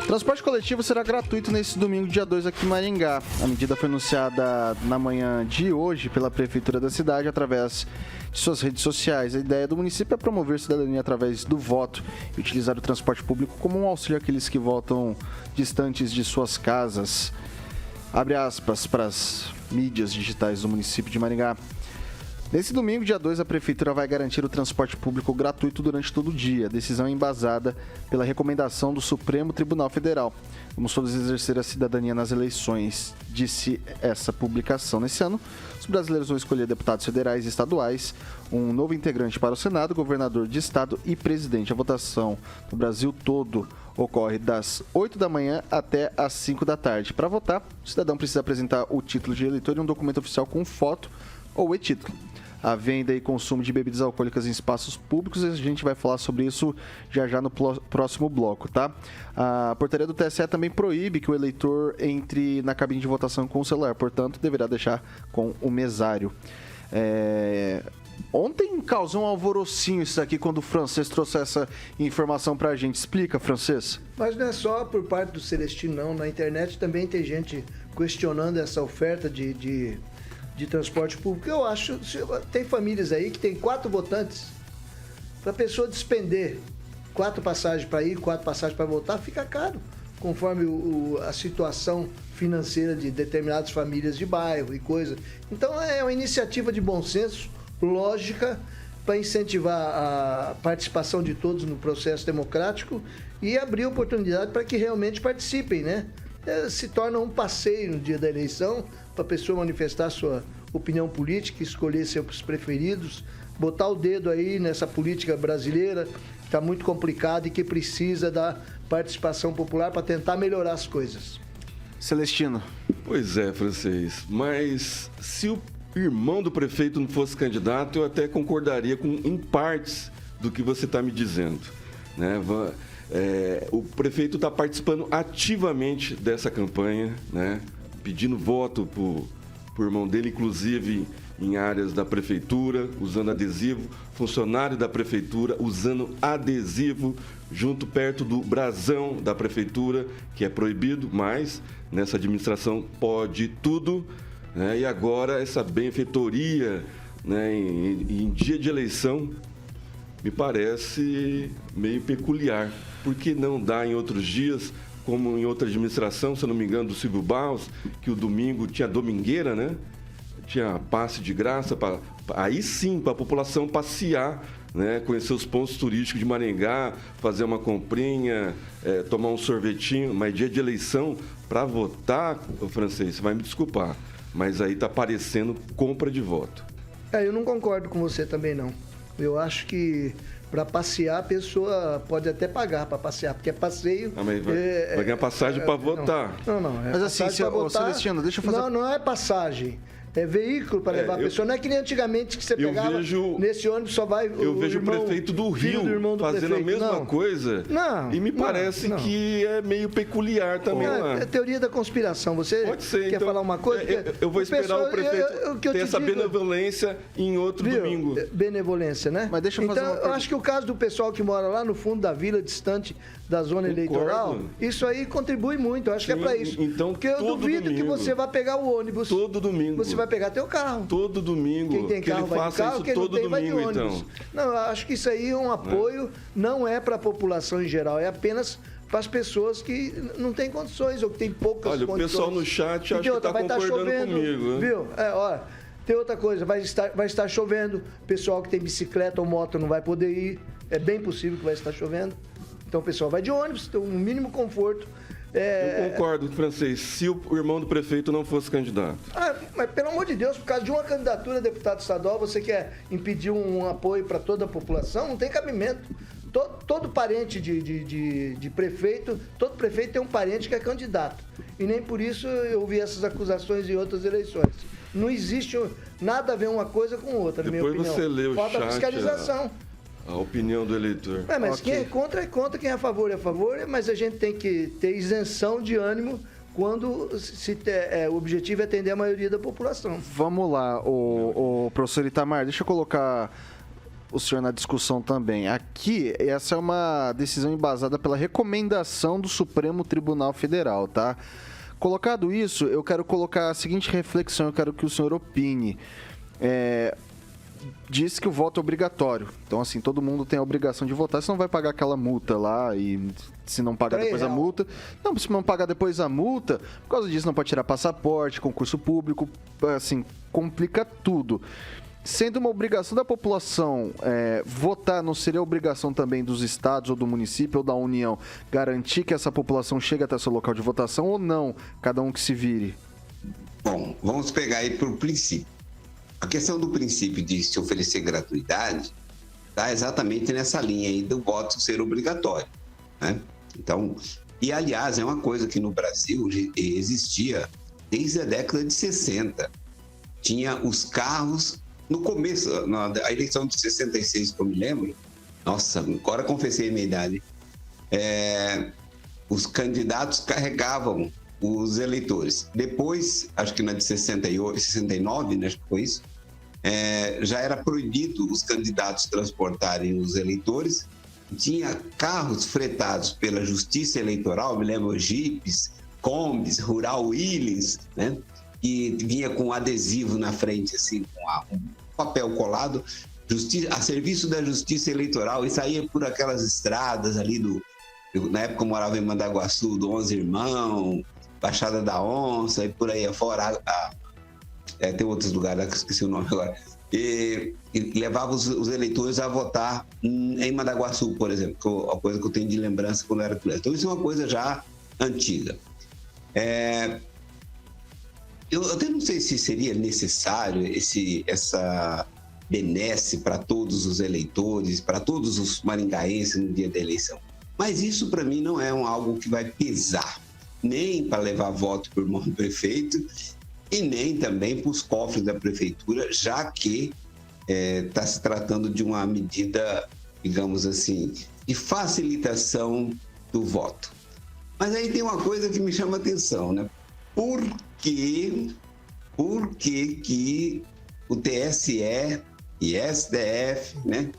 Transporte coletivo será gratuito nesse domingo, dia 2, aqui em Maringá. A medida foi anunciada na manhã de hoje pela Prefeitura da cidade através de suas redes sociais. A ideia do município é promover cidadania através do voto e utilizar o transporte público como um auxílio àqueles que votam distantes de suas casas. Abre aspas para as mídias digitais do município de Maringá. Nesse domingo, dia 2, a Prefeitura vai garantir o transporte público gratuito durante todo o dia. A decisão é embasada pela recomendação do Supremo Tribunal Federal. Vamos todos exercer a cidadania nas eleições, disse essa publicação. Nesse ano, os brasileiros vão escolher deputados federais e estaduais, um novo integrante para o Senado, governador de estado e presidente. A votação no Brasil todo ocorre das 8 da manhã até as 5 da tarde. Para votar, o cidadão precisa apresentar o título de eleitor e um documento oficial com foto ou e-título. A venda e consumo de bebidas alcoólicas em espaços públicos, a gente vai falar sobre isso já no próximo bloco, tá? A portaria do TSE também proíbe que o eleitor entre na cabine de votação com o celular, portanto, deverá deixar com o mesário. Ontem causou um alvorocinho isso aqui quando o Francês trouxe essa informação pra gente. Explica, Francês. Mas não é só por parte do Celestino, não. Na internet também tem gente questionando essa oferta de transporte público. Eu acho, tem famílias aí que tem 4 votantes. Para a pessoa despender 4 passagens para ir, 4 passagens para voltar, fica caro, conforme a situação financeira de determinadas famílias de bairro e coisa. Então é uma iniciativa de bom senso, lógica, para incentivar a participação de todos no processo democrático e abrir oportunidade para que realmente participem, né? Se torna um passeio no dia da eleição, para a pessoa manifestar sua opinião política, escolher seus preferidos, botar o dedo aí nessa política brasileira, que está muito complicada e que precisa da participação popular para tentar melhorar as coisas. Celestino. Pois é, Francês, mas se o irmão do prefeito não fosse candidato, eu até concordaria em partes do que você está me dizendo, né? O prefeito está participando ativamente dessa campanha, né? Pedindo voto para o irmão dele, inclusive em áreas da prefeitura, usando adesivo, funcionário da prefeitura usando adesivo junto perto do brasão da prefeitura, que é proibido, mas nessa administração pode tudo, né? E agora essa benfeitoria, né, em dia de eleição me parece meio peculiar. Por que não dá em outros dias, como em outra administração, se eu não me engano, do Silvio Barros, que o domingo tinha domingueira, né? Tinha passe de graça, aí sim, para a população passear, né? Conhecer os pontos turísticos de Maringá, fazer uma comprinha, tomar um sorvetinho, mas dia de eleição, para votar, o Francês, você vai me desculpar, mas aí está parecendo compra de voto. Eu não concordo com você também, não. Eu acho que para passear, a pessoa pode até pagar para passear, porque é passeio... Mas vai ganhar passagem para votar. Não. Mas assim, Celestino, deixa eu fazer... Não é passagem. É veículo para levar a pessoa. Não é que nem antigamente que você pegava nesse ônibus só vai... Eu vejo o prefeito do Rio fazendo a mesma coisa. E me parece que é meio peculiar também lá. É teoria da conspiração. Você pode ser, quer então, falar uma coisa? Eu vou esperar o prefeito ter essa benevolência em outro domingo. Benevolência, né? Mas deixa eu fazer eu acho que o caso do pessoal que mora lá no fundo da vila, distante da zona eleitoral, isso aí contribui muito. Eu acho que é para isso. Então, porque eu duvido que você vai pegar o ônibus. Todo domingo. Você vai pegar teu carro. Todo domingo. Quem tem carro vai de carro, quem não tem vai de ônibus. Então. Não, eu acho que isso aí é um apoio, não é para a população em geral, é apenas para as pessoas que não têm condições ou que têm poucas condições. Olha, o pessoal no chat acho que está concordando comigo. Viu? Tem outra coisa, vai estar chovendo, pessoal que tem bicicleta ou moto não vai poder ir, é bem possível que vai estar chovendo. Então o pessoal vai de ônibus, tem um mínimo conforto. Eu concordo, Francês, se o irmão do prefeito não fosse candidato. Mas pelo amor de Deus, por causa de uma candidatura a deputado estadual, você quer impedir um apoio para toda a população? Não tem cabimento. Todo parente de prefeito, todo prefeito tem um parente que é candidato. E nem por isso eu vi essas acusações em outras eleições. Não existe nada a ver uma coisa com outra, na minha opinião. Depois você lê o Falta chat, fiscalização. A opinião do eleitor. Mas quem é contra é contra, quem é a favor é a favor, mas a gente tem que ter isenção de ânimo quando o objetivo é atender a maioria da população. Vamos lá, o professor Itamar, deixa eu colocar o senhor na discussão também. Aqui, essa é uma decisão embasada pela recomendação do Supremo Tribunal Federal, tá? Colocado isso, eu quero colocar a seguinte reflexão, eu quero que o senhor opine. Diz que o voto é obrigatório. Então, assim, todo mundo tem a obrigação de votar. Você não vai pagar aquela multa lá e se não pagar depois a multa... Não, se não pagar depois a multa, por causa disso não pode tirar passaporte, concurso público, assim, complica tudo. Sendo uma obrigação da população votar, não seria obrigação também dos estados ou do município ou da União garantir que essa população chegue até seu local de votação ou não? Cada um que se vire. Bom, vamos pegar aí por princípio. A questão do princípio de se oferecer gratuidade está exatamente nessa linha aí do voto ser obrigatório, né? Então, e aliás, é uma coisa que no Brasil existia desde a década de 60. Tinha os carros, no começo, na eleição de 66, que eu me lembro, nossa, agora confessei a minha idade, os candidatos carregavam os eleitores. Depois, acho que na de 68, 69, né, acho que foi isso, já era proibido os candidatos transportarem os eleitores. Tinha carros fretados pela Justiça Eleitoral, me lembro, jipes, combis, rural Willys, né, que vinha com adesivo na frente, assim, com um papel colado, a serviço da Justiça Eleitoral, e saía por aquelas estradas ali na época eu morava em Mandaguaçu, do 11 Irmãos, Baixada da Onça e por aí afora. Tem outros lugares lá que eu esqueci o nome agora. E levava os eleitores a votar em Mandaguaçu, por exemplo, que é uma coisa que eu tenho de lembrança quando eu era criança. Então, isso é uma coisa já antiga. Eu até não sei se seria necessário essa benesse para todos os eleitores, para todos os maringaenses no dia da eleição. Mas isso, para mim, não é algo que vai pesar, nem para levar voto por mão do prefeito e nem também para os cofres da prefeitura, já que está se tratando de uma medida, digamos assim, de facilitação do voto. Mas aí tem uma coisa que me chama a atenção, né? Por que o TSE e STF, né?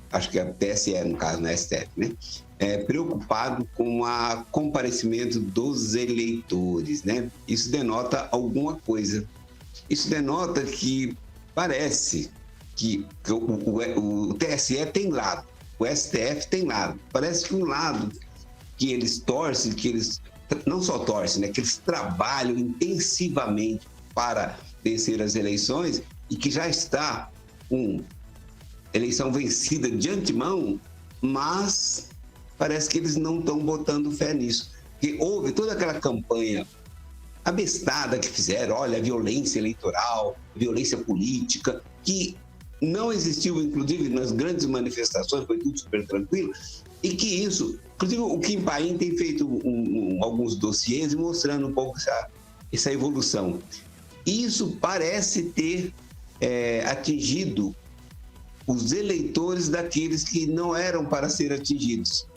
Acho que é o TSE, no caso, não é STF, né? Preocupado com o comparecimento dos eleitores, né? Isso denota alguma coisa. Isso denota que parece que o TSE tem lado, o STF tem lado. Parece que um lado que eles torcem, que eles não só torcem, né? Que eles trabalham intensivamente para vencer as eleições e que já está com eleição vencida de antemão, mas parece que eles não estão botando fé nisso. Porque houve toda aquela campanha abestada que fizeram, olha, a violência eleitoral, violência política, que não existiu, inclusive, nas grandes manifestações, foi tudo super tranquilo, e que isso, inclusive o Kim Paim tem feito alguns dossiês mostrando um pouco essa evolução. Isso parece ter atingido os eleitores daqueles que não eram para ser atingidos.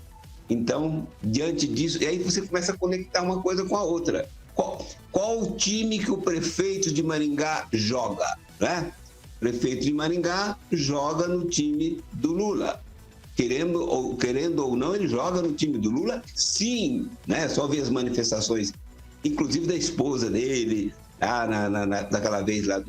Então, diante disso, e aí você começa a conectar uma coisa com a outra. Qual o time que o prefeito de Maringá joga, né? O prefeito de Maringá joga no time do Lula. Querendo ou não, ele joga no time do Lula, sim, né? Só ver as manifestações, inclusive da esposa dele, naquela vez lá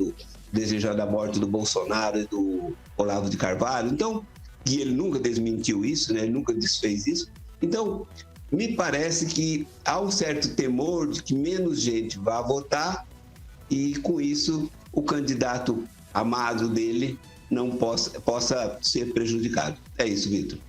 desejando a morte do Bolsonaro e do Olavo de Carvalho. Então, e ele nunca desmentiu isso, né? Ele nunca desfez isso. Então, me parece que há um certo temor de que menos gente vá votar e, com isso, o candidato amado dele não possa ser prejudicado. É isso, Vitor.